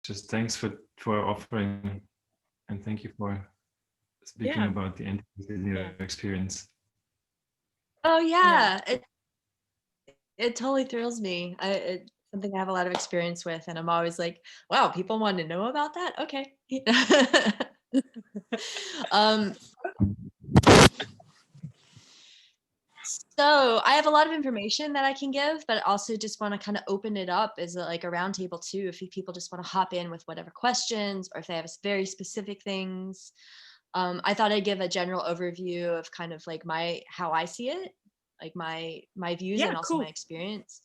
just thanks for offering, and thank you for speaking about the entities in your experience. Oh yeah, it totally thrills me. It's something I have a lot of experience with, and I'm always like, wow, people want to know about that. Okay. um, so I have a lot of information that I can give, but I also just want to kind of open it up as like a roundtable too. If people just want to hop in with whatever questions, or if they have very specific things. I thought I'd give a general overview of kind of like how I see it, like my views and also my experience.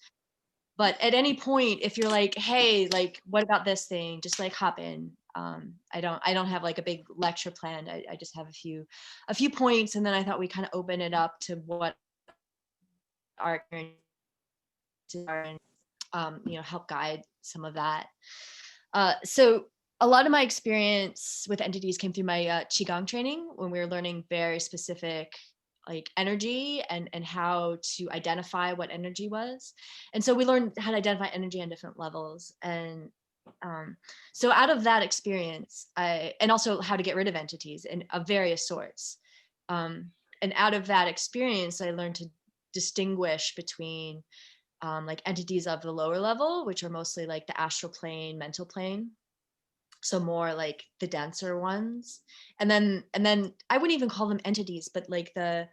But at any point, if you're like, hey, like, what about this thing? Just like hop in. I don't have like a big lecture planned. I just have a few points, and then I thought we kind of open it up to what our experiences are, and help guide some of that. So a lot of my experience with entities came through my qigong training, when we were learning very specific like energy and how to identify what energy was. And so we learned how to identify energy on different levels. And so out of that experience, and also how to get rid of entities of various sorts. And out of that experience, I learned to distinguish between like entities of the lower level, which are mostly like the astral plane, mental plane. So more like the denser ones. And then I wouldn't even call them entities, but like the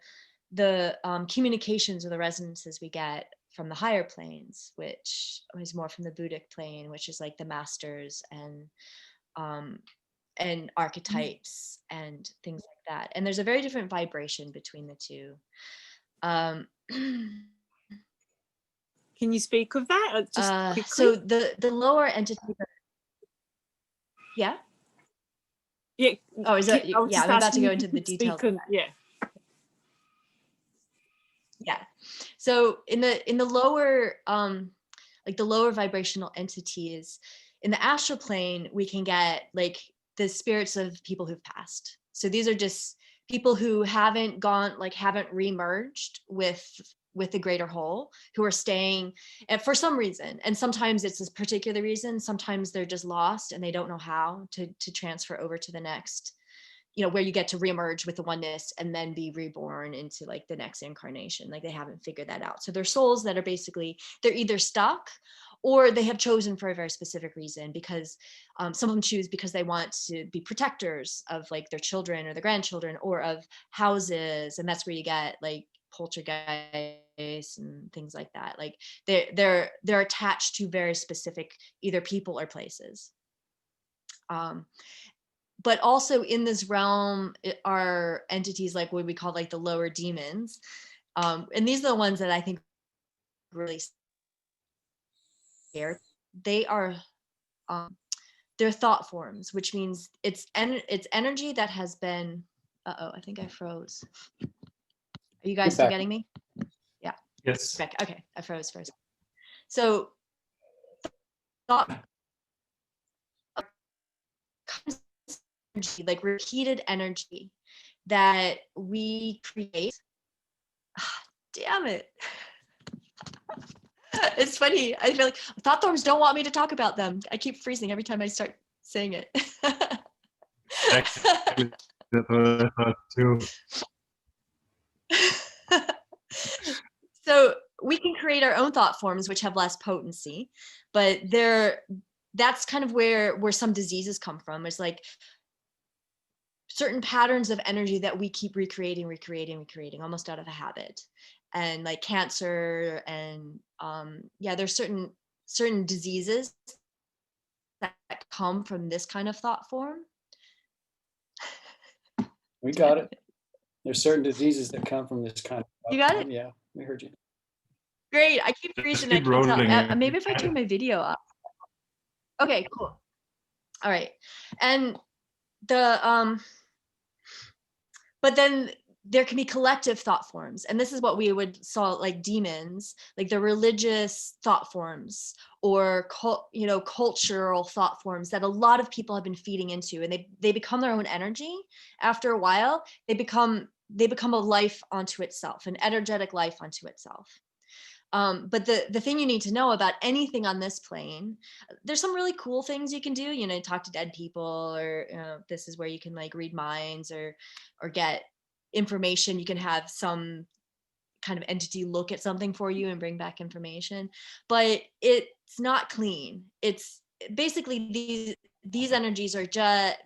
communications or the resonances we get from the higher planes, which is more from the Buddhic plane, which is like the masters and archetypes and things like that. And there's a very different vibration between the two. Can you speak of that just quickly? So the lower entity. Yeah. Yeah. Oh, is that? Yeah, I'm about to go into the details. Yeah. Yeah. So in the lower, like the lower vibrational entities, in the astral plane, we can get like the spirits of people who've passed. So these are just people who haven't remerged with the greater whole, who are staying and for some reason. And sometimes it's this particular reason. Sometimes they're just lost and they don't know how to transfer over to the next, where you get to reemerge with the oneness and then be reborn into like the next incarnation. Like they haven't figured that out. So they're souls that are basically, they're either stuck or they have chosen for a very specific reason, because some of them choose because they want to be protectors of like their children or their grandchildren or of houses. And that's where you get like poltergeist and things like that. Like they're attached to very specific either people or places. But also in this realm are entities like what we call like the lower demons. And these are the ones that I think really scare. They are they're thought forms, which means it's energy that has been I think I froze. Are you guys still getting me? Yeah. Yes. Okay, I froze first. So thought energy, like repeated energy that we create. Damn it. It's funny. I feel like thought forms don't want me to talk about them. I keep freezing every time I start saying it. Exactly. That's what I thought too. So we can create our own thought forms, which have less potency, but that's kind of where some diseases come from. It's like certain patterns of energy that we keep recreating almost out of a habit. And like cancer and there's certain diseases that come from this kind of thought form. We got it. There's certain diseases that come from this kind of thought You got form. it? Yeah, we heard you. Great. I keep freezing. I can't tell. Maybe if I turn my video up. Okay, cool. All right. And but then there can be collective thought forms. And this is what we would saw like demons, like the religious thought forms or, cultural thought forms that a lot of people have been feeding into, and they become their own energy. After a while, they become a life unto itself, an energetic life unto itself. But the thing you need to know about anything on this plane, there's some really cool things you can do, you know, talk to dead people, or this is where you can like read minds or get information. You can have some kind of entity look at something for you and bring back information, but it's not clean. It's basically these energies are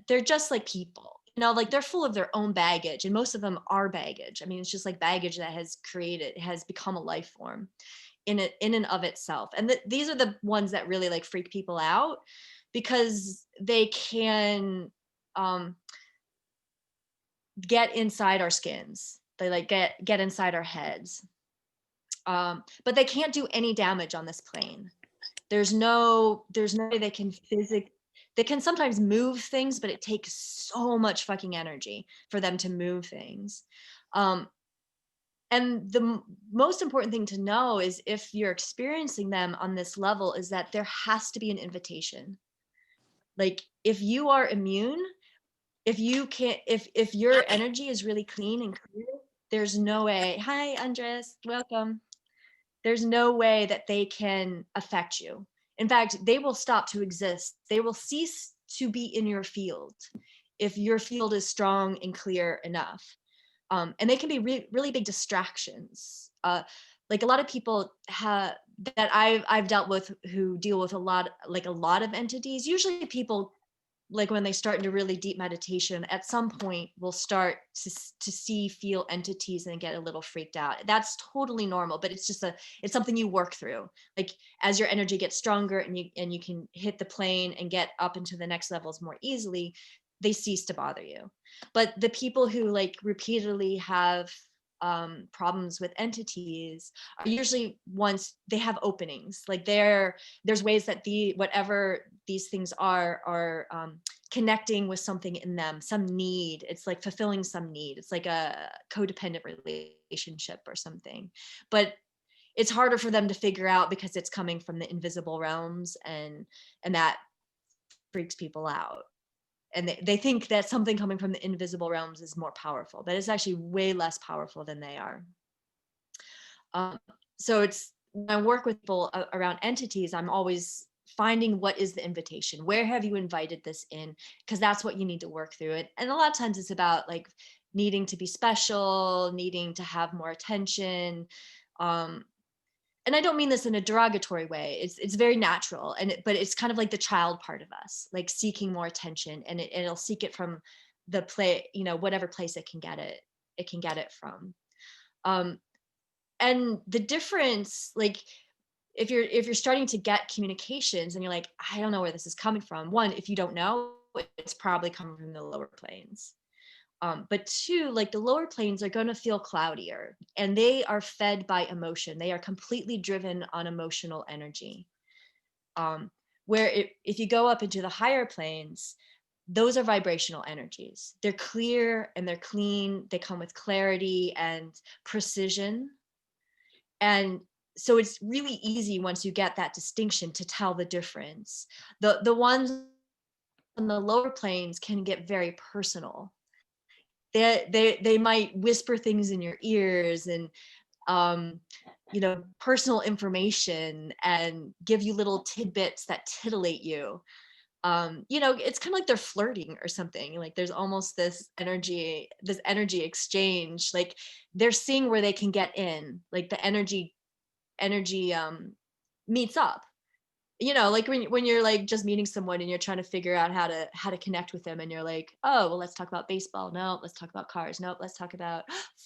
they're just like people, you know, like they're full of their own baggage, and most of them are baggage. I mean, it's just like baggage that has become a life form in and of itself. And these are the ones that really like freak people out, because they can get inside our skins. They like get inside our heads. But they can't do any damage on this plane. There's no way they can they can sometimes move things, but it takes so much fucking energy for them to move things. And the most important thing to know is, if you're experiencing them on this level, is that there has to be an invitation. Like, if you are immune, if you can't, if your energy is really clean and clear, there's no way. Hi, Andres, welcome. There's no way that they can affect you. In fact, they will stop to exist. They will cease to be in your field if your field is strong and clear enough. And they can be really big distractions. Like a lot of people that I've dealt with, who deal with a lot of entities. Usually people, like when they start into really deep meditation, at some point will start to feel entities and get a little freaked out. That's totally normal, but it's something you work through. Like, as your energy gets stronger and you can hit the plane and get up into the next levels more easily, they cease to bother you. But the people who like repeatedly have problems with entities are usually once they have openings. Like there's ways that whatever these things are connecting with something in them, some need. It's like fulfilling some need. It's like a codependent relationship or something. But it's harder for them to figure out, because it's coming from the invisible realms, and that freaks people out. And they think that something coming from the invisible realms is more powerful, but it's actually way less powerful than they are. So it's, when I work with people around entities, I'm always finding, what is the invitation? Where have you invited this in? Because that's what you need to work through it. And a lot of times it's about like needing to be special, needing to have more attention. And I don't mean this in a derogatory way. It's very natural, but it's kind of like the child part of us, like seeking more attention, and it'll seek it from the play, whatever place it can get it from. And the difference, like if you're starting to get communications and you're like, I don't know where this is coming from. One, if you don't know, it's probably coming from the lower planes. But two, like the lower planes are going to feel cloudier, and they are fed by emotion. They are completely driven on emotional energy. Where if you go up into the higher planes, those are vibrational energies. They're clear and they're clean. They come with clarity and precision. And so it's really easy, once you get that distinction, to tell the difference. The ones on the lower planes can get very personal. They might whisper things in your ears, and personal information, and give you little tidbits that titillate you. It's kind of like they're flirting or something. Like there's almost this energy exchange. Like they're seeing where they can get in. Like the energy meets up. Like when you're like just meeting someone and you're trying to figure out how to connect with them, and you're like, oh, well, let's talk about baseball. No, let's talk about cars. No, let's talk about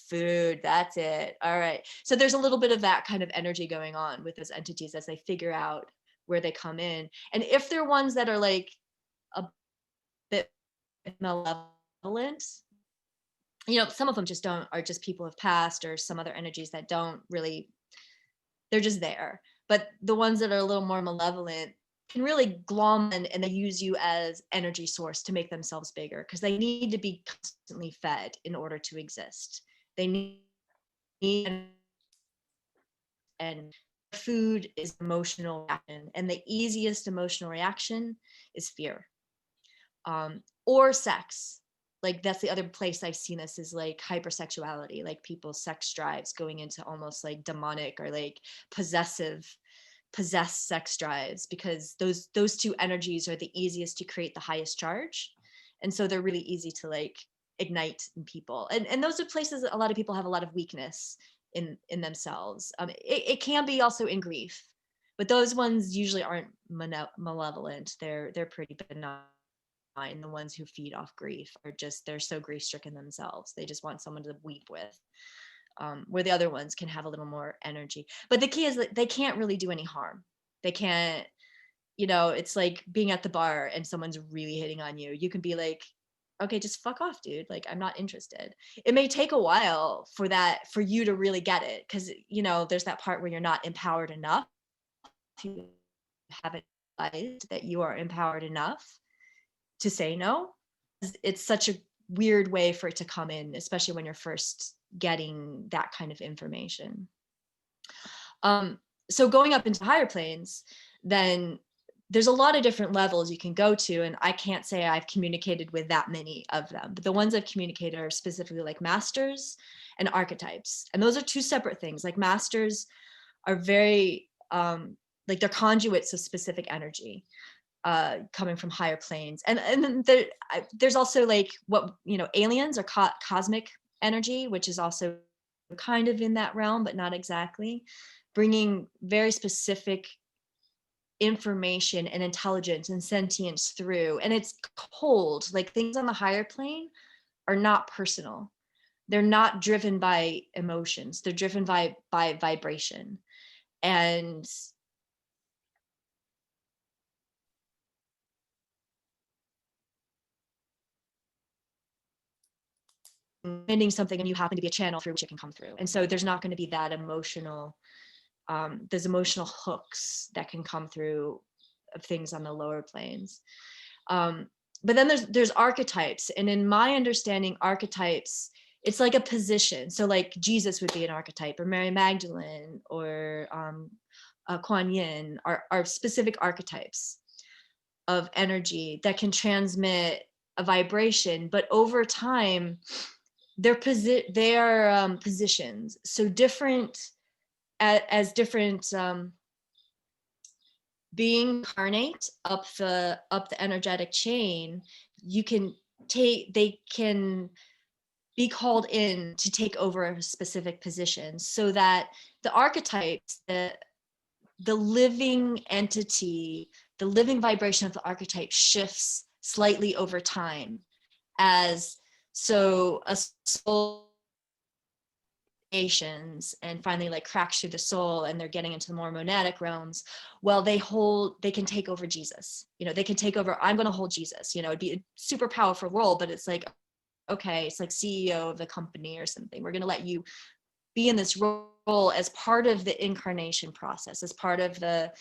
food. That's it. All right. So there's a little bit of that kind of energy going on with those entities as they figure out where they come in. And if they're ones that are like a bit malevolent, some of them are just people have passed, or some other energies that don't really, they're just there. But the ones that are a little more malevolent can really glom and they use you as energy source to make themselves bigger, because they need to be constantly fed in order to exist. They need, and food is emotional reaction, and the easiest emotional reaction is fear, or sex. like that's the other place I've seen this is like hypersexuality, like people's sex drives going into almost like demonic or like possessed sex drives, because those two energies are the easiest to create the highest charge. And so they're really easy to like ignite in people. And those are places that a lot of people have a lot of weakness in themselves. It can be also in grief, but those ones usually aren't malevolent. They're pretty benign. The ones who feed off grief are just, they're so grief stricken themselves. They just want someone to weep with. Where the other ones can have a little more energy. But the key is that they can't really do any harm. They can't, you know, it's like being at the bar and someone's really hitting on you. You can be like, okay, just fuck off, dude. Like, I'm not interested. It may take a while for you to really get it. Cause you know, there's that part where you're not empowered enough. You haven't realized that you are empowered enough to say no. It's such a weird way for it to come in, especially when you're first getting that kind of information. So going up into higher planes, then there's a lot of different levels you can go to, and I can't say I've communicated with that many of them, but the ones I've communicated are specifically like masters and archetypes. And those are two separate things. Like masters are very, like they're conduits of specific energy coming from higher planes. And then there's also like what, you know, aliens or cosmic energy, which is also kind of in that realm, but not exactly, bringing very specific information and intelligence and sentience through. And it's cold, like things on the higher plane are not personal. They're not driven by emotions. They're driven by vibration. And sending something and you happen to be a channel through which it can come through. And so there's not going to be that emotional, there's emotional hooks that can come through of things on the lower planes. But then there's archetypes. And in my understanding, archetypes, it's like a position. So like Jesus would be an archetype, or Mary Magdalene, or Kuan Yin are specific archetypes of energy that can transmit a vibration. But over time, they're positions. So different, as different being incarnate up the energetic chain, they can be called in to take over a specific position, so that the archetypes, the living entity, the living vibration of the archetype shifts slightly over time. As so a soul and finally like cracks through the soul and they're getting into the more monadic realms, well, they can take over Jesus. You know, they can take over, I'm going to hold Jesus. You know, it'd be a super powerful role, but it's like, okay, it's like CEO of the company or something. We're going to let you be in this role as part of the incarnation process, as part of the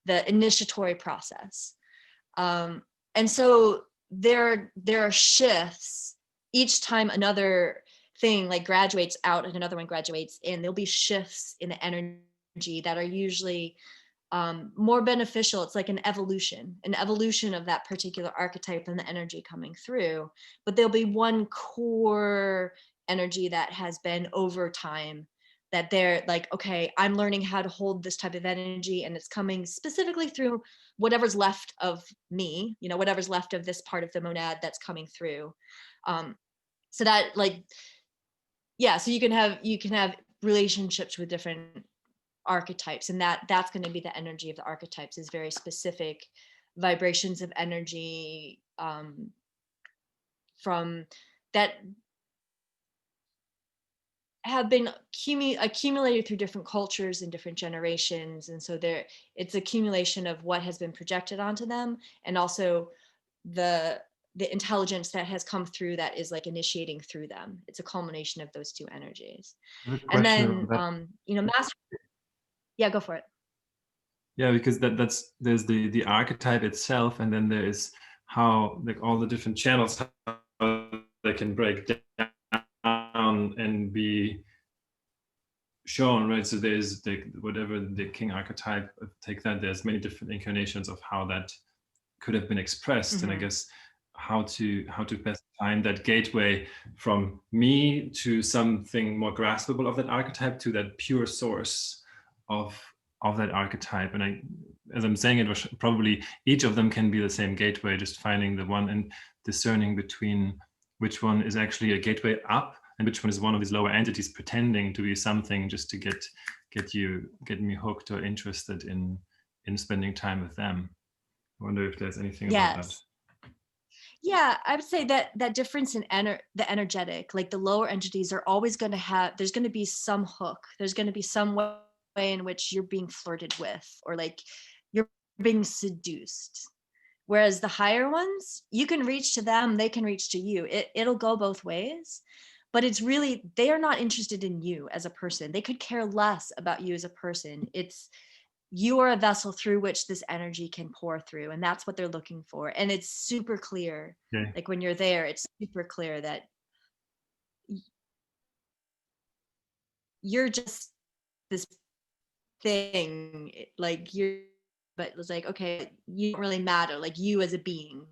initiatory process. And so there are shifts each time another thing like graduates out and another one graduates in. There'll be shifts in the energy that are usually more beneficial. It's like an evolution of that particular archetype and the energy coming through. But there'll be one core energy that has been over time, that they're like, okay, I'm learning how to hold this type of energy, and it's coming specifically through whatever's left of me, you know, whatever's left of this part of the monad that's coming through. So that like, yeah, so you can have relationships with different archetypes, and that's going to be the energy of the archetypes, is very specific vibrations of energy from that have been accumulated through different cultures and different generations. And so it's accumulation of what has been projected onto them, and also the intelligence that has come through that is like initiating through them. It's a culmination of those two energies. And then you know, yeah, go for it. Yeah, because there's the archetype itself, and then there is how like all the different channels, how they can break down and be shown, right? So there's whatever the king archetype, take that, there's many different incarnations of how that could have been expressed. Mm-hmm. And I guess how to best find that gateway from me to something more graspable of that archetype, to that pure source of that archetype. And as I'm saying, it was probably each of them can be the same gateway, just finding the one and discerning between which one is actually a gateway up and which one is one of these lower entities pretending to be something just to get me hooked or interested in spending time with them. I wonder if there's anything about that. Yeah, I would say that difference in the energetic, like the lower entities are always going to have, there's going to be some hook. There's going to be some way in which you're being flirted with, or like you're being seduced. Whereas the higher ones, you can reach to them, they can reach to you. It'll go both ways, but it's really, they are not interested in you as a person. They could care less about you as a person. It's, you are a vessel through which this energy can pour through, and that's what they're looking for. And it's super clear. Okay. Like when you're there, it's super clear that you're just this thing, like you're, but it's like, okay, you don't really matter. Like you as a being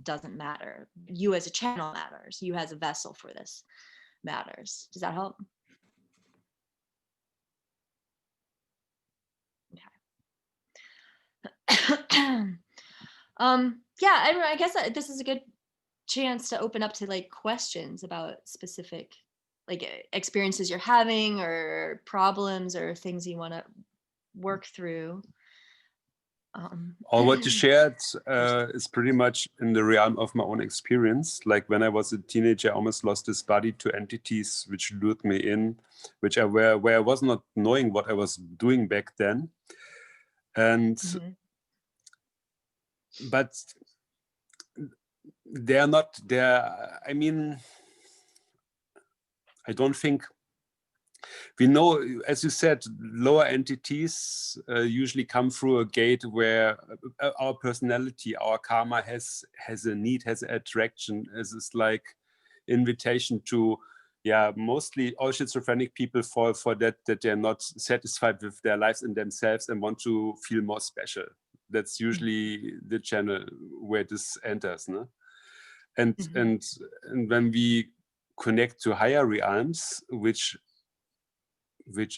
doesn't matter. You as a channel matters. You as a vessel for this matters. Does that help? Yeah, I guess this is a good chance to open up to like questions about specific like experiences you're having or problems or things you want to work through. All what you shared is pretty much in the realm of my own experience. Like when I was a teenager, I almost lost this body to entities which lured me in, where I was not knowing what I was doing back then. And but they are not there. I mean, I don't think we know, as you said, lower entities usually come through a gate where our personality, our karma has a need, has an attraction, as is like invitation to, yeah, mostly all schizophrenic people fall for that they're not satisfied with their lives and themselves and want to feel more special. That's usually the channel where this enters, no? And when we connect to higher realms, which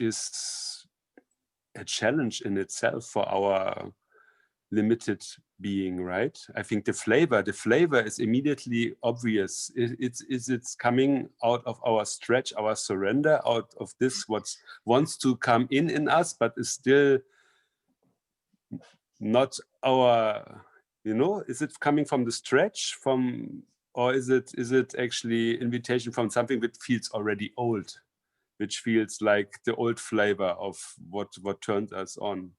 is a challenge in itself for our limited being, right? I think the flavor is immediately obvious. It's coming out of our stretch, our surrender, out of this what wants to come in us, but is still not our, you know, is it coming from the stretch or is it actually invitation from something that feels already old, which feels like the old flavor of what turned us on.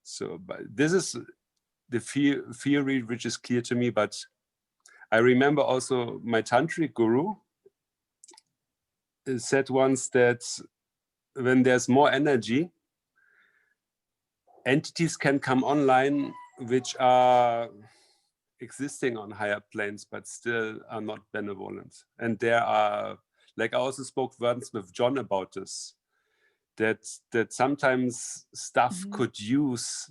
So, but this is the theory which is clear to me, but I remember also my tantric guru said once that when there's more energy, entities can come online which are existing on higher planes, but still are not benevolent. And there are, like I also spoke once with John about this, that sometimes stuff could use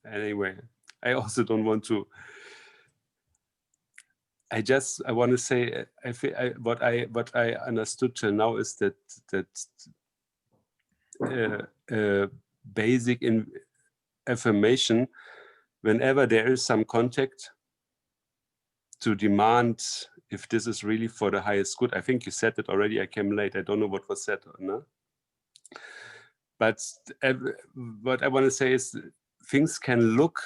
anyway. I also don't want to. I want to say I feel what I understood till now is that basic affirmation, whenever there is some contact, to demand if this is really for the highest good. I think you said it already. I came late. I don't know what was said. No? But what I want to say is things can look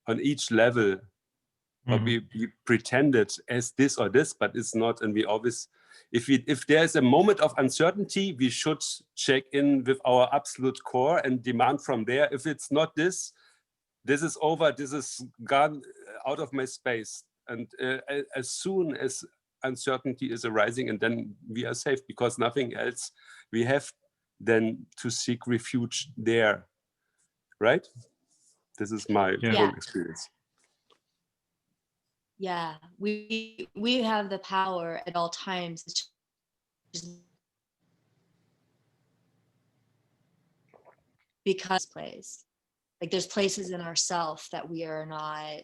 on each level or be pretended as this or this, but it's not. And we always, if there's a moment of uncertainty, we should check in with our absolute core and demand from there. If it's not this is over, this is gone out of my space. And as soon as uncertainty is arising, and then we are safe because nothing else we have then to seek refuge there, right? This is my full experience. Yeah, we have the power at all times. because plays. Like there's places in ourself that we are not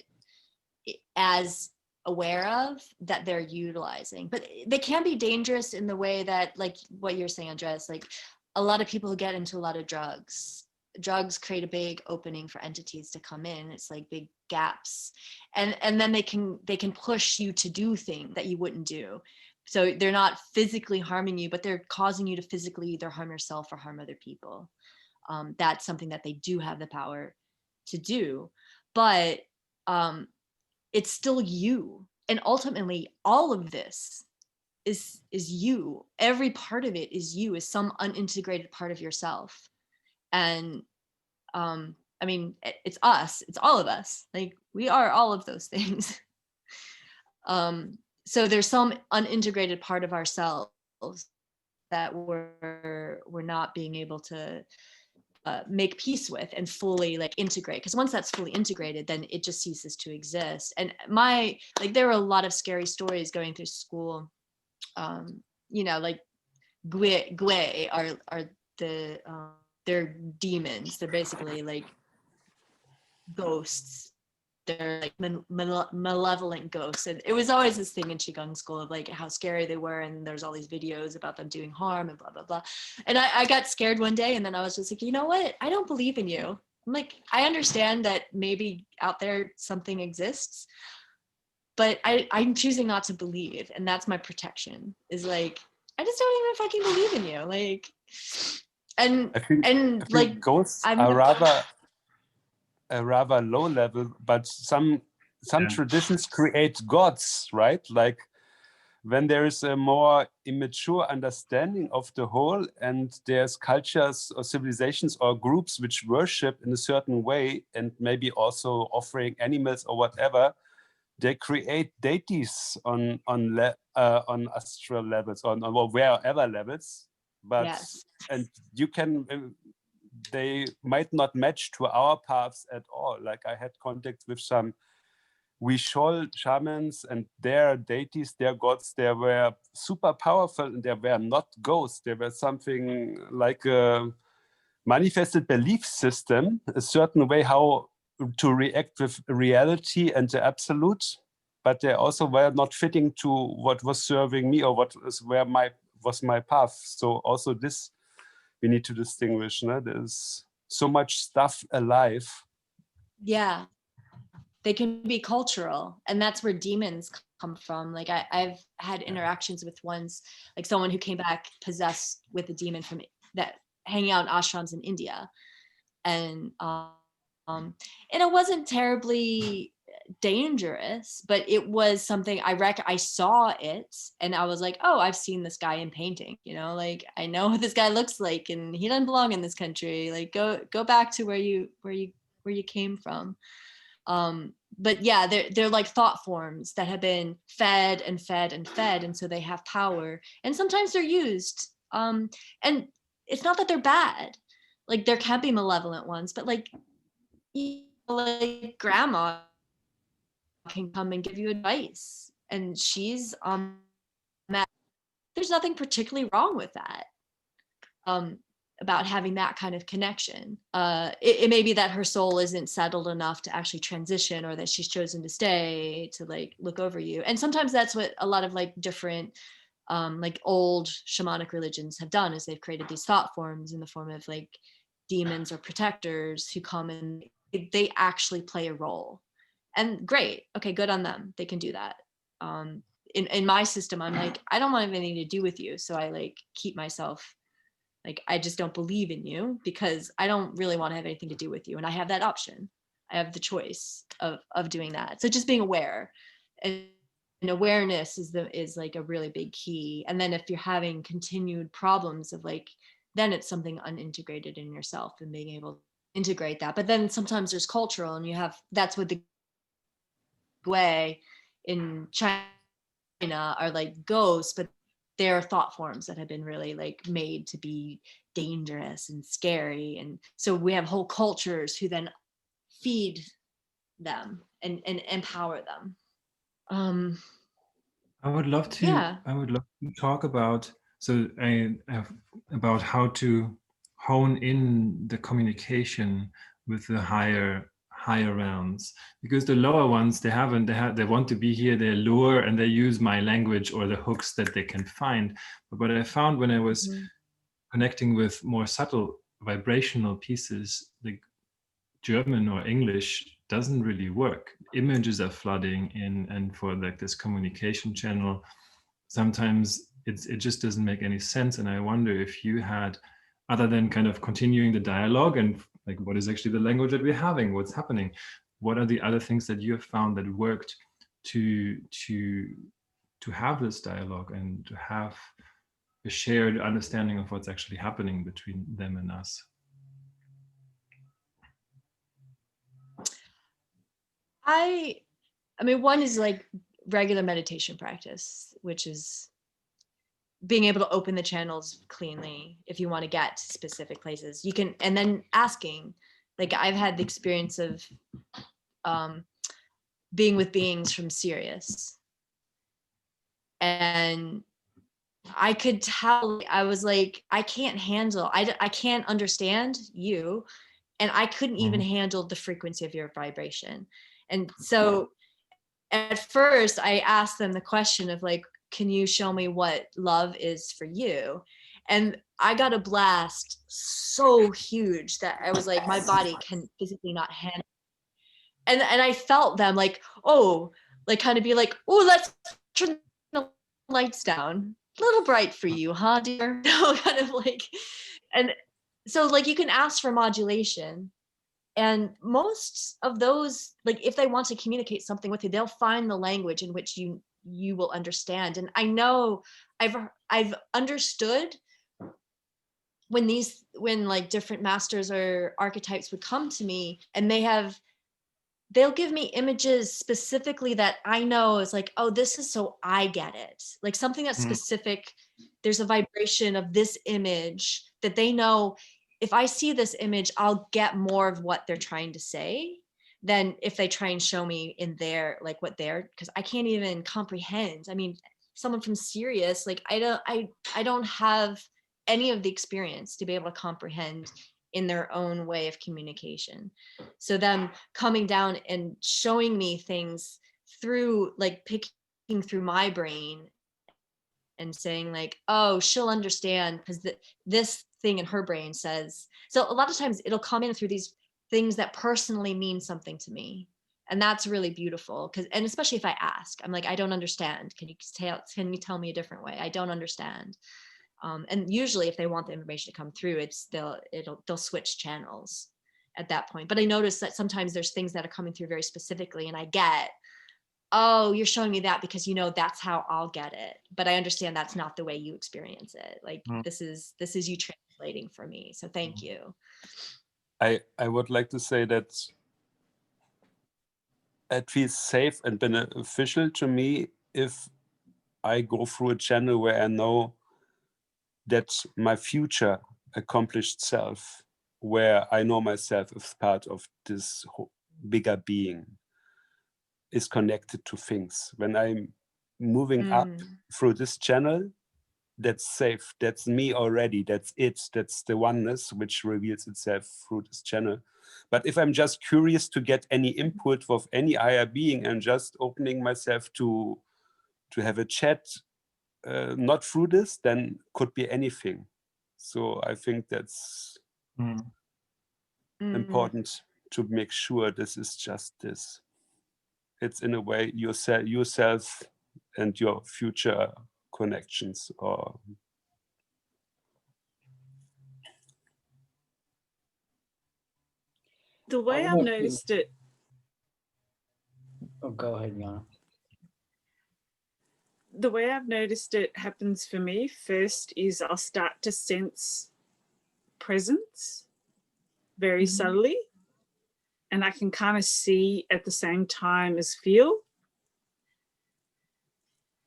as aware of that they're utilizing, but they can be dangerous in the way that, like what you're saying, Andres, like a lot of people who get into a lot of drugs create a big opening for entities to come in. It's like big gaps, and then they can push you to do things that you wouldn't do. So they're not physically harming you, but they're causing you to physically either harm yourself or harm other people. That's something that they do have the power to do, but it's still you. And ultimately, all of this is you. Every part of it is you, is some unintegrated part of yourself. And I mean, it's us, it's all of us. Like we are all of those things. So there's some unintegrated part of ourselves that we're not being able to make peace with and fully like integrate, because once that's fully integrated, then it just ceases to exist. And there were a lot of scary stories going through school. You know, like Gwe are the they're demons. They're basically like ghosts. They're like malevolent ghosts. And it was always this thing in Qigong school of like how scary they were, and there's all these videos about them doing harm and blah blah blah. And I got scared one day, and then I was just like, you know what, I don't believe in you. I'm like, I understand that maybe out there something exists, but I'm choosing not to believe. And that's my protection, is like, I just don't even fucking believe in you. Like, I think like ghosts I'm are rather low level, but some traditions create gods, right? Like when there is a more immature understanding of the whole, and there's cultures or civilizations or groups which worship in a certain way, and maybe also offering animals or whatever, they create deities on astral levels, on wherever levels. But yes. and you can. They might not match to our paths at all. Like I had contact with some Wishol shamans, and their deities, their gods, they were super powerful, and they were not ghosts. They were something like a manifested belief system, a certain way how to react with reality and the absolute. But they also were not fitting to what was serving me or what was my path. So also this we need to distinguish. No? There's so much stuff alive. Yeah, they can be cultural, and that's where demons come from. Like I've had interactions with ones, like someone who came back possessed with a demon from that, hanging out in ashrams in India, and it wasn't terribly dangerous, but it was something I saw it, and I was like, oh, I've seen this guy in painting, you know, like I know what this guy looks like, and he doesn't belong in this country. Like go back to where you came from. But yeah, they're like thought forms that have been fed and fed and fed, and so they have power, and sometimes they're used. And it's not that they're bad. Like there can be malevolent ones, but like grandma can come and give you advice, and she's there's nothing particularly wrong with that. About having that kind of connection. It may be that her soul isn't settled enough to actually transition, or that she's chosen to stay to like look over you. And sometimes that's what a lot of like different like old shamanic religions have done, is they've created these thought forms in the form of like demons or protectors who come and they actually play a role. And great, okay, good on them, they can do that. In my system, I'm like, I don't want anything to do with you, so I like keep myself, like I just don't believe in you, because I don't really want to have anything to do with you, and I have that option. I have the choice of doing that. So just being aware, and awareness is like a really big key. And then if you're having continued problems of like, then it's something unintegrated in yourself, and being able to integrate that. But then sometimes there's cultural, and that's what the Gui in China are like ghosts, but they're thought forms that have been really like made to be dangerous and scary. And so we have whole cultures who then feed them and empower them. I would love to. Yeah. I would love to talk about about how to hone in the communication with the higher realms, because the lower ones, they want to be here, they lure and they use my language or the hooks that they can find. But what I found when I was connecting with more subtle vibrational pieces, like German or English, doesn't really work. Images are flooding in, and for like this communication channel, sometimes it just doesn't make any sense. And I wonder if you had, other than kind of continuing the dialogue and like what is actually the language that we're having, what's happening, what are the other things that you have found that worked to have this dialogue and to have a shared understanding of what's actually happening between them and us? I mean, one is like regular meditation practice, which is being able to open the channels cleanly if you want to get to specific places. You can, and then asking, like I've had the experience of being with beings from Sirius, and I could tell, I was like, I can't handle, I can't understand you, and I couldn't even handle the frequency of your vibration. And so at first I asked them the question of like, can you show me what love is for you? And I got a blast so huge that I was like, my body can physically not handle it. And I felt them like, oh, like kind of be like, oh, let's turn the lights down. A little bright for you, huh, dear? Kind of like, and so like you can ask for modulation. And most of those, like if they want to communicate something with you, they'll find the language in which you will understand. And I know I've understood when like different masters or archetypes would come to me, and they'll give me images specifically that I know is like, oh, this is so I get it. Like something that's specific. There's a vibration of this image that they know, if I see this image, I'll get more of what they're trying to say than if they try and show me in their, like what they're, because I can't even comprehend. I mean, someone from Sirius, like I don't have any of the experience to be able to comprehend in their own way of communication. So them coming down and showing me things through, like picking through my brain and saying like, oh, she'll understand because this thing in her brain says. So a lot of times it'll come in through these things that personally mean something to me. And that's really beautiful, because, and especially if I ask, I'm like, I don't understand. Can you tell me a different way? I don't understand. And usually if they want the information to come through, they'll switch channels at that point. But I notice that sometimes there's things that are coming through very specifically, and I get, oh, you're showing me that because that's how I'll get it. But I understand that's not the way you experience it. Like this is you translating for me. So thank you. I would like to say that it feels safe and beneficial to me if I go through a channel where I know that my future accomplished self, where I know myself as part of this bigger being, is connected to things. When I'm moving up through this channel, that's safe. That's me already. That's it. That's the oneness which reveals itself through this channel. But if I'm just curious to get any input of any higher being and just opening myself to have a chat, not through this, then could be anything. So I think that's important to make sure this is just this. It's in a way yourself and your future connections. Or the way I've noticed it. Oh, go ahead, Yana. The way I've noticed it happens for me first is I'll start to sense presence very subtly, and I can kind of see at the same time as feel.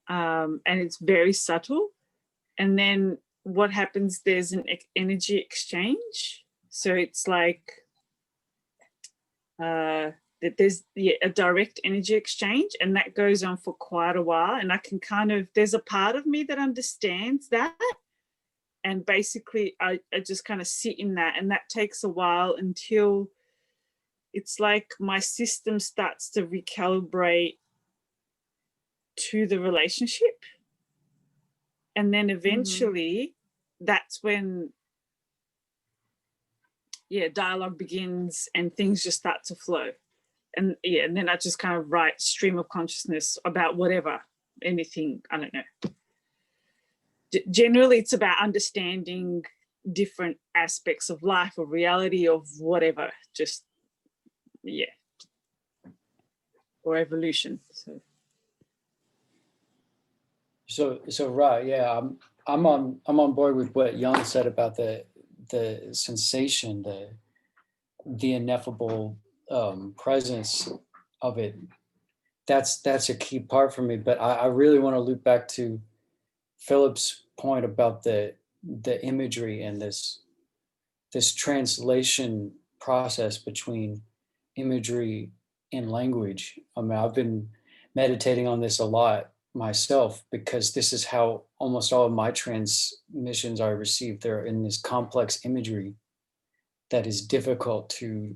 And it's very subtle. And then what happens, there's an energy exchange. So it's like that there's a direct energy exchange, and that goes on for quite a while. And I can kind of, there's a part of me that understands that, And basically I just kind of sit in that, and that takes a while until it's like my system starts to recalibrate to the relationship. And then eventually that's when, yeah, dialogue begins and things just start to flow. And yeah, and then I just kind of write stream of consciousness about whatever, anything, I don't know. Generally it's about understanding different aspects of life or reality of whatever, just, yeah, or evolution. So right, yeah, I'm on board with what Jan said about the sensation, the ineffable presence of it. That's a key part for me. But I really want to loop back to Philip's point about the imagery and this translation process between imagery and language. I mean, I've been meditating on this a lot myself, because this is how almost all of my transmissions are received. They're in this complex imagery that is difficult to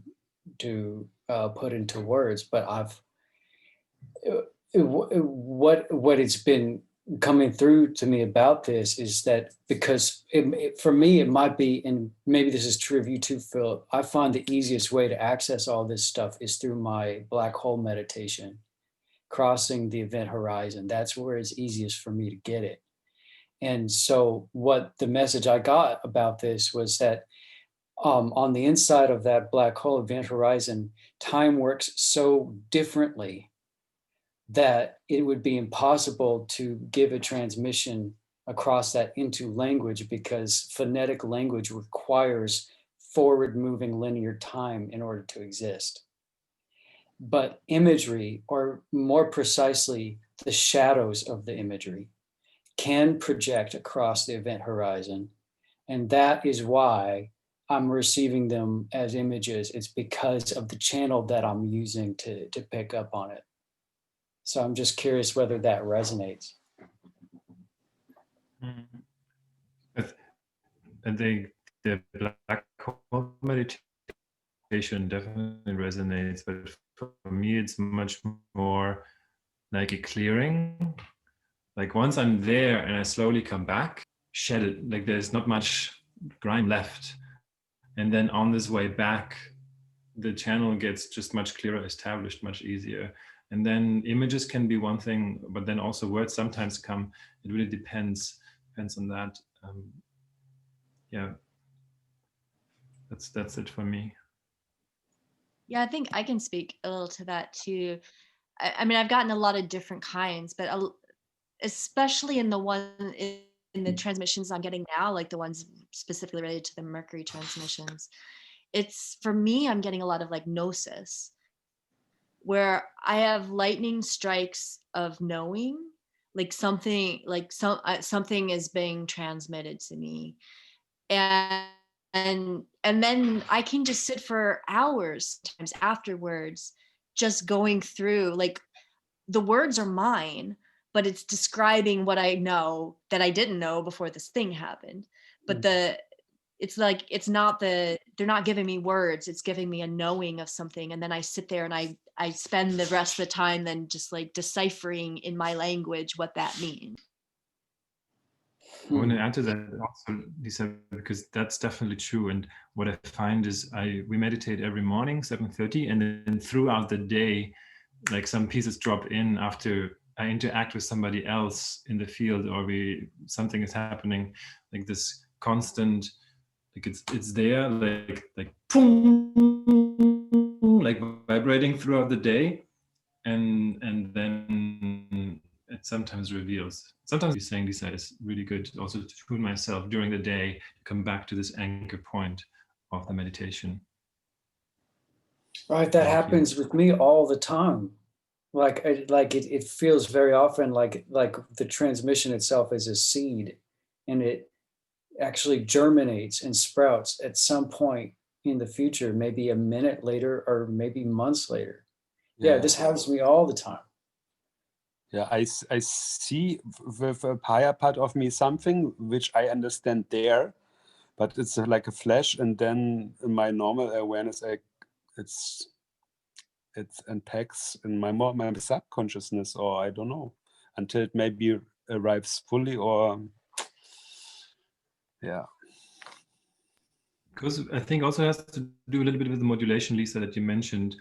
put into words. But what it's been coming through to me about this is that, because for me it might be, and maybe this is true of you too, Philip, I find the easiest way to access all this stuff is through my black hole meditation, crossing the event horizon. That's where it's easiest for me to get it. And so what the message I got about this was that on the inside of that black hole event horizon, time works so differently that it would be impossible to give a transmission across that into language, because phonetic language requires forward moving linear time in order to exist. But imagery, or more precisely, the shadows of the imagery, can project across the event horizon. And that is why I'm receiving them as images. It's because of the channel that I'm using to pick up on it. So I'm just curious whether that resonates. I think the black hole meditation definitely resonates, but for me it's much more like a clearing. Like once I'm there and I slowly come back, shed it, like there's not much grime left. And then on this way back, the channel gets just much clearer, established, much easier. And then images can be one thing, but then also words sometimes come. It really depends on that. Yeah, that's it for me. Yeah, I think I can speak a little to that too. I mean, I've gotten a lot of different kinds, but especially in the transmissions I'm getting now, like the ones specifically related to the Mercury transmissions, it's, for me, I'm getting a lot of like gnosis, where I have lightning strikes of knowing, like something is being transmitted to me, and then I can just sit for hours sometimes afterwards, just going through, like, the words are mine, but it's describing what I know that I didn't know before this thing happened. But it's like, they're not giving me words, it's giving me a knowing of something. And then I sit there and I spend the rest of the time then just like deciphering in my language what that means. I want to add to that also, Lisa, because that's definitely true. And what I find is we meditate every morning, 7:30, and then throughout the day, like some pieces drop in after I interact with somebody else in the field, or something is happening, like this constant, like it's there, like boom, like vibrating throughout the day, and then it sometimes reveals. Sometimes you're saying, Lisa, is really good also to tune myself during the day to come back to this anchor point of the meditation. Right, that happens with me all the time. Like it feels very often like the transmission itself is a seed, and it actually germinates and sprouts at some point in the future, maybe a minute later or maybe months later. Yeah, this happens to me all the time. Yeah, I see with a higher part of me something which I understand there, but it's like a flash, and then in my normal awareness, it unpacks in my subconsciousness, or I don't know, until it maybe arrives fully, or yeah. Because I think also has to do a little bit with the modulation, Lisa, that you mentioned.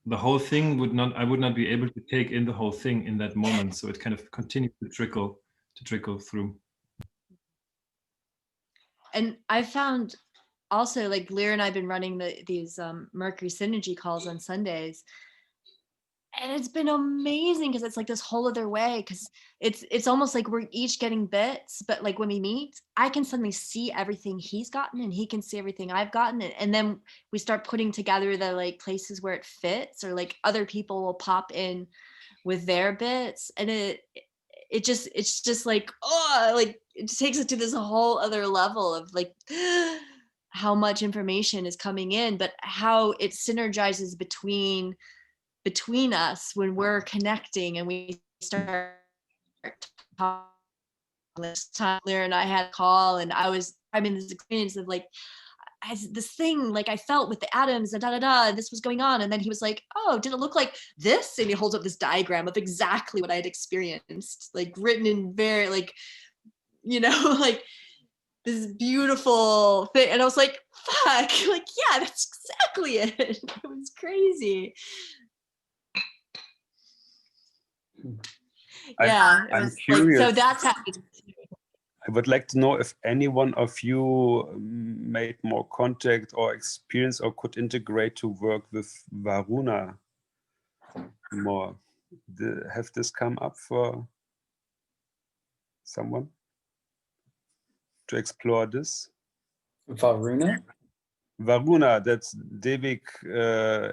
The whole thing I would not be able to take in the whole thing in that moment. So it kind of continues to trickle through. And I found also, like, Lear and I've been running these Mercury Synergy calls on Sundays. And it's been amazing because it's like this whole other way, because it's almost like we're each getting bits, but like when we meet, I can suddenly see everything he's gotten and he can see everything I've gotten. And then we start putting together the like places where it fits, or like other people will pop in with their bits, and it's just like, oh, like it just takes it to this whole other level of like how much information is coming in, but how it synergizes between us when we're connecting and we start talking. This time Lear and I had a call, and I'm in this experience of like, this thing like I felt with the atoms and and this was going on, and then he was like, oh, did it look like this? And he holds up this diagram of exactly what I had experienced, like written in very like, like this beautiful thing. And I was like, fuck, like, yeah, that's exactly it. It was crazy. Yeah, it I'm was curious. like, so that's happening. I would like to know if any one of you made more contact or experience or could integrate to work with Varuna more. Have this come up for someone to explore this? Varuna? Varuna, that's Devic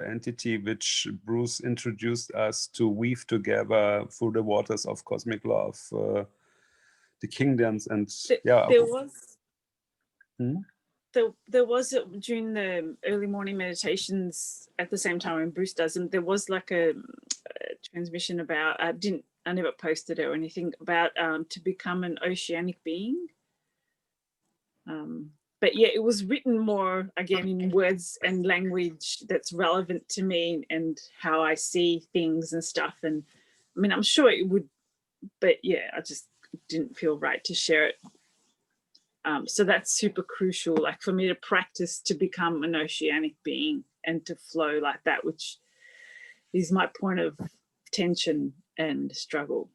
entity which Bruce introduced us to weave together through the waters of cosmic love, the kingdoms, and yeah. There was. There was during the early morning meditations at the same time when Bruce does them, there was like a transmission about, I never posted it or anything, about to become an oceanic being. But yeah, it was written more again in words and language that's relevant to me and how I see things and stuff. And I mean, I'm sure it would, but yeah, I just didn't feel right to share it. So that's super crucial, like for me to practice to become an oceanic being and to flow like that, which is my point of tension and struggle.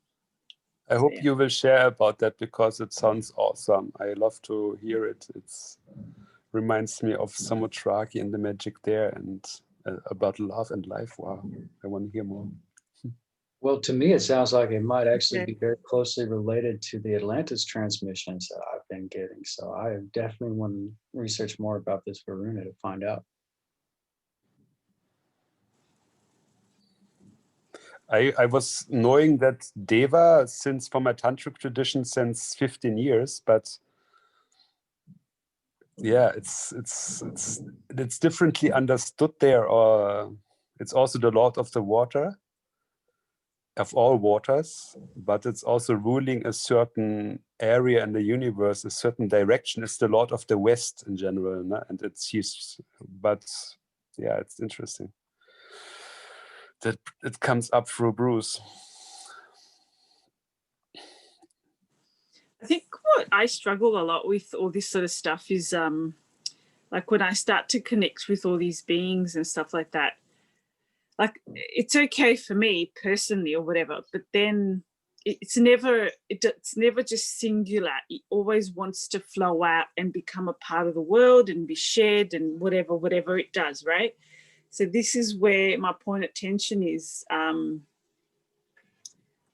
I hope you will share about that, because it sounds awesome. I love to hear it. It reminds me of Samotraki and the magic there, and about love and life. Wow, I want to hear more. Well, to me, it sounds like it might actually be very closely related to the Atlantis transmissions that I've been getting. So I definitely want to research more about this Varuna to find out. I was knowing that Deva since from a tantric tradition since 15 years, but yeah, it's differently understood there, or it's also the Lord of the Water, of all waters, but it's also ruling a certain area in the universe, a certain direction. It's the Lord of the West in general, no? And but yeah, it's interesting that it comes up through Bruce. I think what I struggle a lot with all this sort of stuff is like when I start to connect with all these beings and stuff like that, like it's okay for me personally or whatever, but then it's never just singular. It always wants to flow out and become a part of the world and be shared and whatever it does, right? So this is where my point of tension is.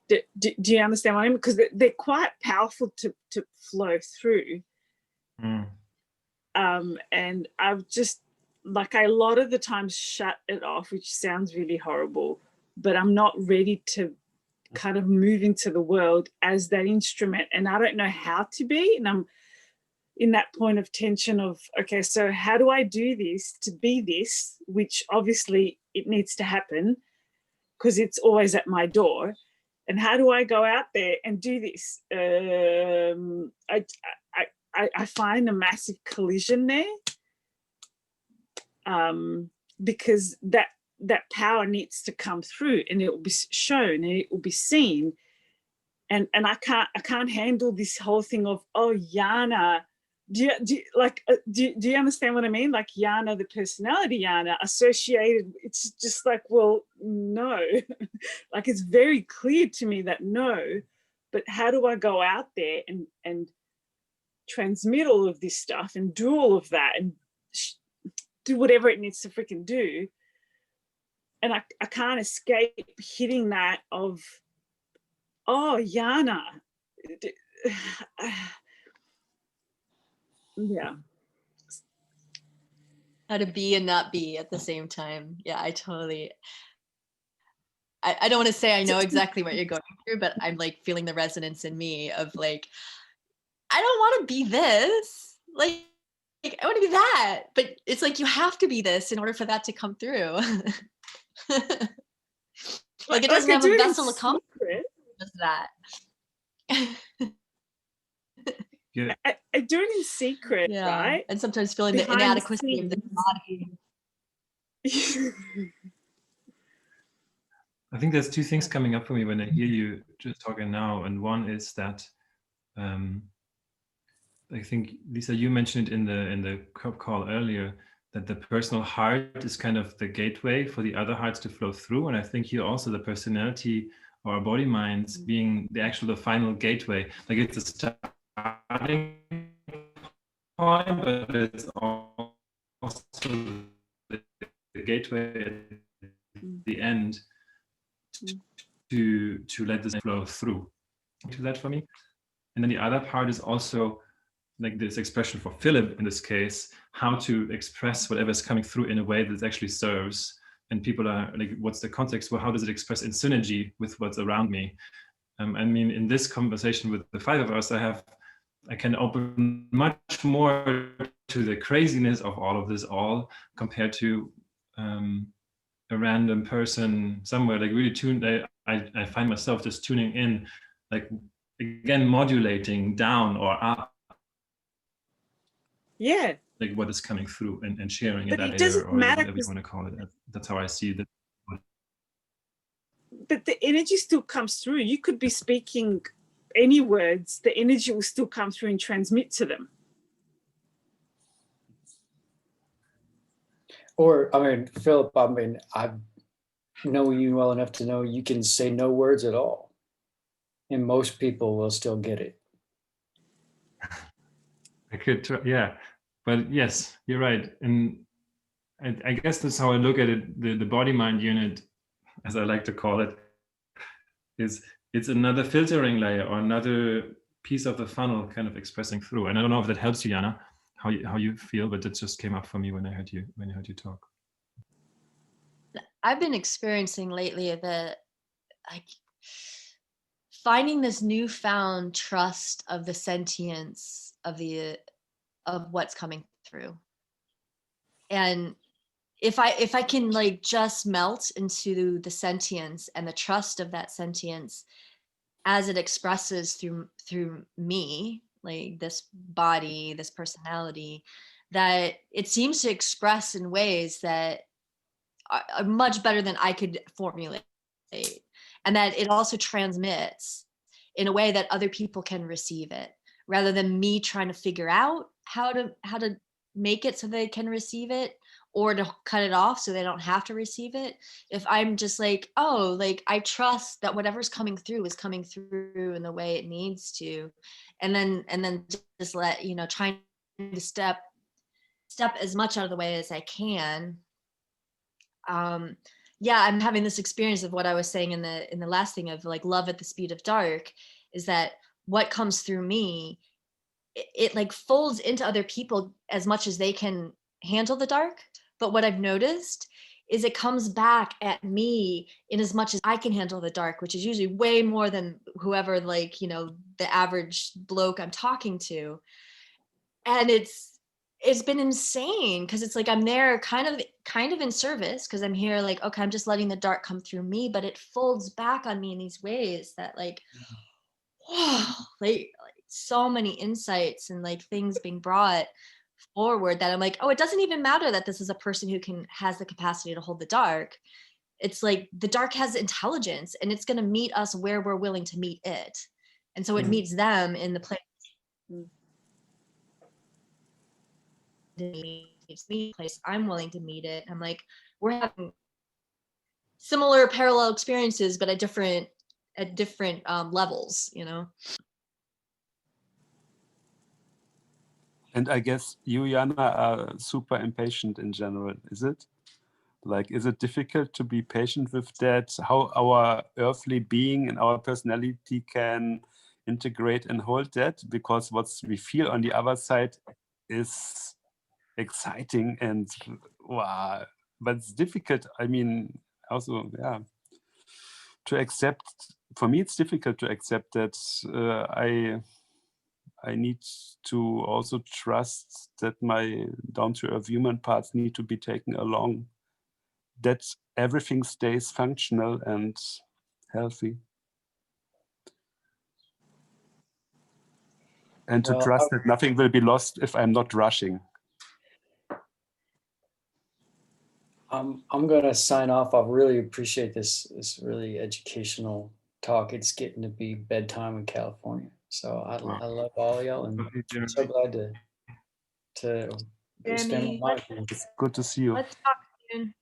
Do you understand what I mean? Because they're quite powerful to flow through. And I've just, like, a lot of the times shut it off, which sounds really horrible, but I'm not ready to kind of move into the world as that instrument, and I don't know how to be, and I'm in that point of tension of, okay, so how do I do this to be this, which obviously it needs to happen because it's always at my door, And how do I go out there and do this? I find a massive collision there, because that power needs to come through, and it will be shown, and it will be seen. And I can't handle this whole thing of, oh, Yana. Do you understand what I mean? Like Yana, the personality Yana associated. It's just like, well, no. Like, it's very clear to me that no. But how do I go out there and transmit all of this stuff and do all of that and do whatever it needs to freaking do? And I can't escape hitting that of, oh, Yana. Yeah. How to be and not be at the same time. Yeah, I totally, I don't want to say I know exactly what you're going through, but I'm like feeling the resonance in me of like, I don't want to be this. Like I want to be that. But it's like, you have to be this in order for that to come through. Like it doesn't have a vessel to come does that. Yeah. I do it in secret, Yeah. right? And sometimes feeling the inadequacy of the body. I think there's two things coming up for me when I hear you just talking now. And one is that I think, Lisa, you mentioned in the call earlier that the personal heart is kind of the gateway for the other hearts to flow through. And I think here also the personality or our body minds being the final gateway. Like it's a starting point, but it's also the gateway at the end to let this flow through to that for me. And then the other part is also like this expression for Philip in this case, how to express whatever is coming through in a way that actually serves. And people are like, what's the context? Well, how does it express in synergy with what's around me? I mean, in this conversation with the five of us, I can open much more to the craziness of all of this compared to a random person somewhere, like really tuned. I find myself just tuning in, like again, modulating down or up. Yeah. Like what is coming through and sharing but it it doesn't or matter, whatever you want to call it. That's how I see that. But the energy still comes through. You could be speaking any words, the energy will still come through and transmit to them. Or, I mean, Philip, I mean, I know you well enough to know you can say no words at all, and most people will still get it. I could try, yeah, but yes, you're right. And I guess that's how I look at it. The body mind unit, as I like to call it, is it's another filtering layer or another piece of the funnel kind of expressing through. And I don't know if that helps you, Jana, how you feel, but that just came up for me when I heard you talk. I've been experiencing lately that like finding this newfound trust of the sentience of what's coming through. And if I can like just melt into the sentience and the trust of that sentience as it expresses through me, like this body, this personality, that it seems to express in ways that are much better than I could formulate, and that it also transmits in a way that other people can receive it, rather than me trying to figure out how to make it so they can receive it, or to cut it off so they don't have to receive it. If I'm just like, oh, like I trust that whatever's coming through is coming through in the way it needs to, and then just let, trying to step as much out of the way as I can. Yeah, I'm having this experience of what I was saying in the last thing of like love at the speed of dark, is that what comes through me, it like folds into other people as much as they can handle the dark. But what I've noticed is it comes back at me in as much as I can handle the dark, which is usually way more than whoever, like, the average bloke I'm talking to. And it's been insane because it's like I'm there kind of in service because I'm here like, okay, I'm just letting the dark come through me, but it folds back on me in these ways that like, whoa, like so many insights and like things being brought forward that I'm like, oh, it doesn't even matter that this is a person who has the capacity to hold the dark. It's like the dark has intelligence and it's going to meet us where we're willing to meet it. And so it meets them in the place. Place I'm willing to meet it. I'm like, we're having similar parallel experiences, but at different levels, you know? And I guess you, Jana, are super impatient in general, is it? Like, is it difficult to be patient with that? How our earthly being and our personality can integrate and hold that? Because what we feel on the other side is exciting and wow, but it's difficult. I mean, also, yeah, to accept. For me, it's difficult to accept that I need to also trust that my down-to-earth human parts need to be taken along, that everything stays functional and healthy. And to trust that nothing will be lost if I'm not rushing. I'm going to sign off. I really appreciate this really educational talk. It's getting to be bedtime in California. So I love all y'all and I'm so glad to spend my time. It's good to see you. Let's talk soon.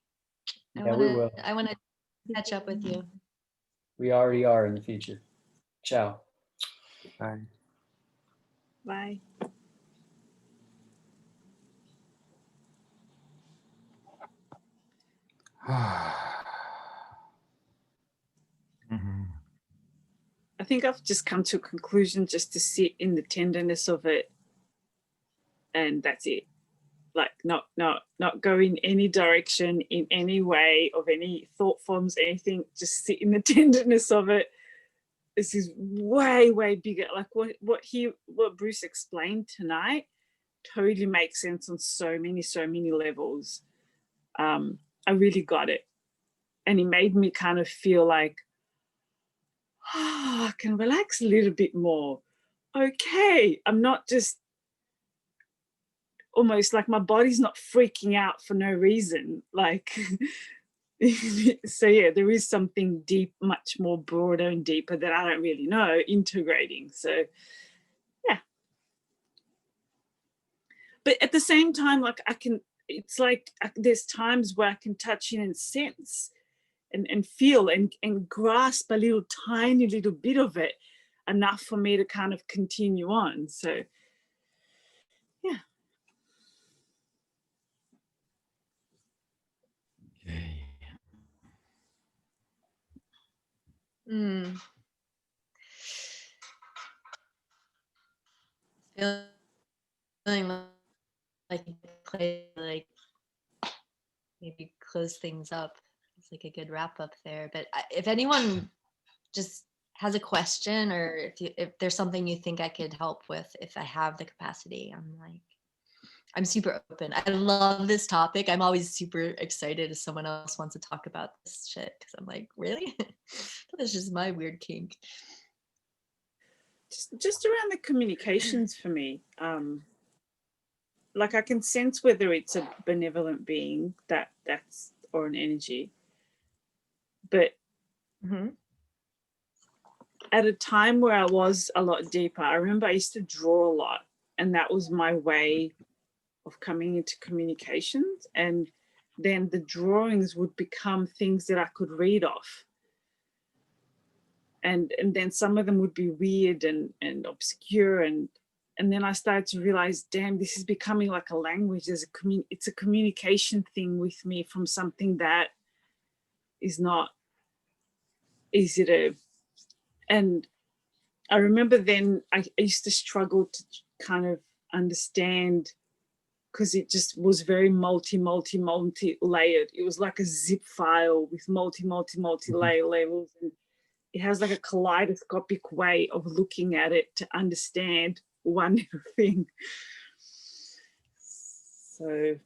I want to catch up with you. We already are in the future. Ciao. Bye. Bye. I think I've just come to a conclusion just to sit in the tenderness of it, and that's it. Like not go in any direction in any way of any thought forms, anything. Just sit in the tenderness of it. This is way bigger. Like what Bruce explained tonight totally makes sense on so many levels. I really got it, and it made me kind of feel like, I can relax a little bit more. Okay, I'm not just almost like my body's not freaking out for no reason. Like, so yeah, there is something deep, much more broader and deeper that I don't really know integrating. So yeah. But at the same time, like it's like there's times where I can touch in and sense and feel and grasp a little tiny little bit of it, enough for me to kind of continue on. So yeah. Okay. Feeling like maybe close things up. It's like a good wrap up there. But if anyone just has a question, or if there's something you think I could help with, if I have the capacity, I'm super open. I love this topic. I'm always super excited if someone else wants to talk about this shit, because I'm like, really? That's just my weird kink. Just around the communications for me, like I can sense whether it's a benevolent being that's or an energy, but at a time where I was a lot deeper, I remember I used to draw a lot, and that was my way of coming into communications. And then the drawings would become things that I could read off. And then some of them would be weird and obscure. And then I started to realize, damn, this is becoming like a language. It's a communication thing with me from something that is not easy to. And I remember then I used to struggle to kind of understand, because it just was very multi-layered. It was like a zip file with multi-layer levels. And it has like a kaleidoscopic way of looking at it to understand one little thing. So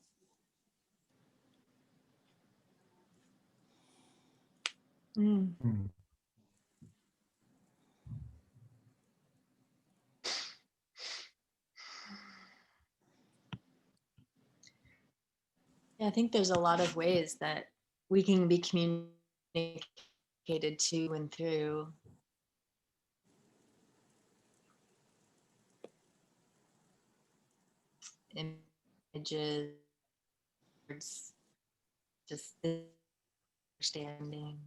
Mm. Mm. Yeah, I think there's a lot of ways that we can be communicated to and through. Images, words, just understanding.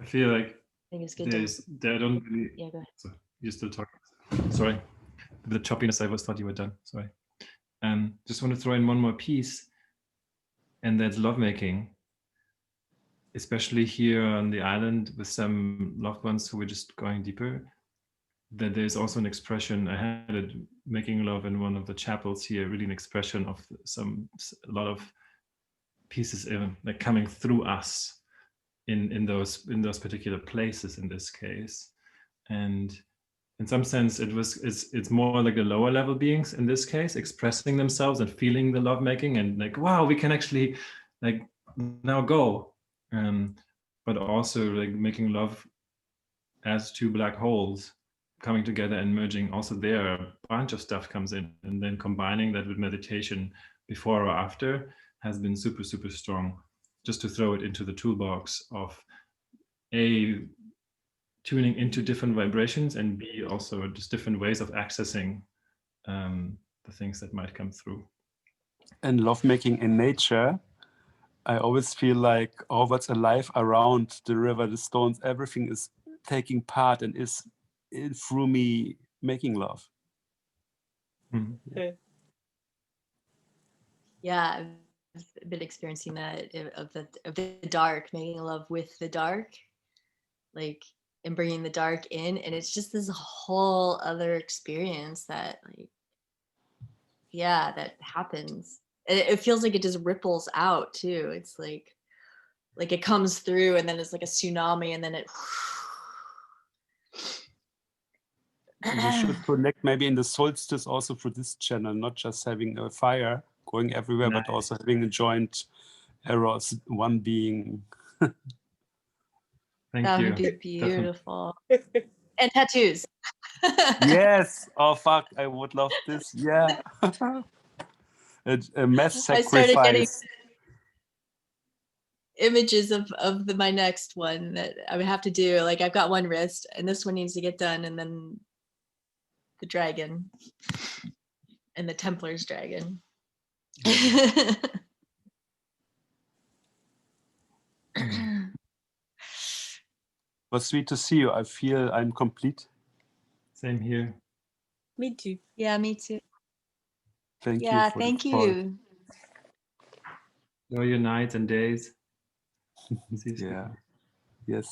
I feel like I think it's good to. I don't really. Yeah, go ahead. So you're still talking. Sorry, the choppiness. I thought you were done. Sorry. Just want to throw in one more piece, and that's lovemaking. Especially here on the island with some loved ones who were just going deeper. That there's also an expression. I had it making love in one of the chapels here. Really, an expression of a lot of pieces like coming through us in those particular places in this case. And in some sense it's more like the lower level beings in this case expressing themselves and feeling the lovemaking and like, wow, we can actually like now go, but also like making love as two black holes coming together and merging. Also there a bunch of stuff comes in, and then combining that with meditation before or after has been super strong, just to throw it into the toolbox of A, tuning into different vibrations, and B, also just different ways of accessing the things that might come through. And lovemaking in nature, I always feel like all what's alive around the river, the stones, everything is taking part and is through me making love. Mhm. Yeah, I've been experiencing that of the dark, making love with the dark, like, and bringing the dark in, and it's just this whole other experience that, like, yeah, that happens. It feels like it just ripples out too. It's like it comes through, and then it's like a tsunami, and then it. We should connect maybe in the solstice also through this channel, not just having a fire going everywhere, but also having a joint eros, one being. Thank That you. would be Definitely. beautiful. And tattoos. Yes. Oh fuck! I would love this. Yeah. a mass I started getting sacrifice. images of my next one that I would have to do. Like, I've got one wrist, and this one needs to get done, and then the dragon and the Templar's dragon. But sweet to see you. I feel I'm complete. Same here. me too. Yeah, me too. Thank you Yeah, for thank the call. you. Enjoy your nights and days. See you soon. Yeah.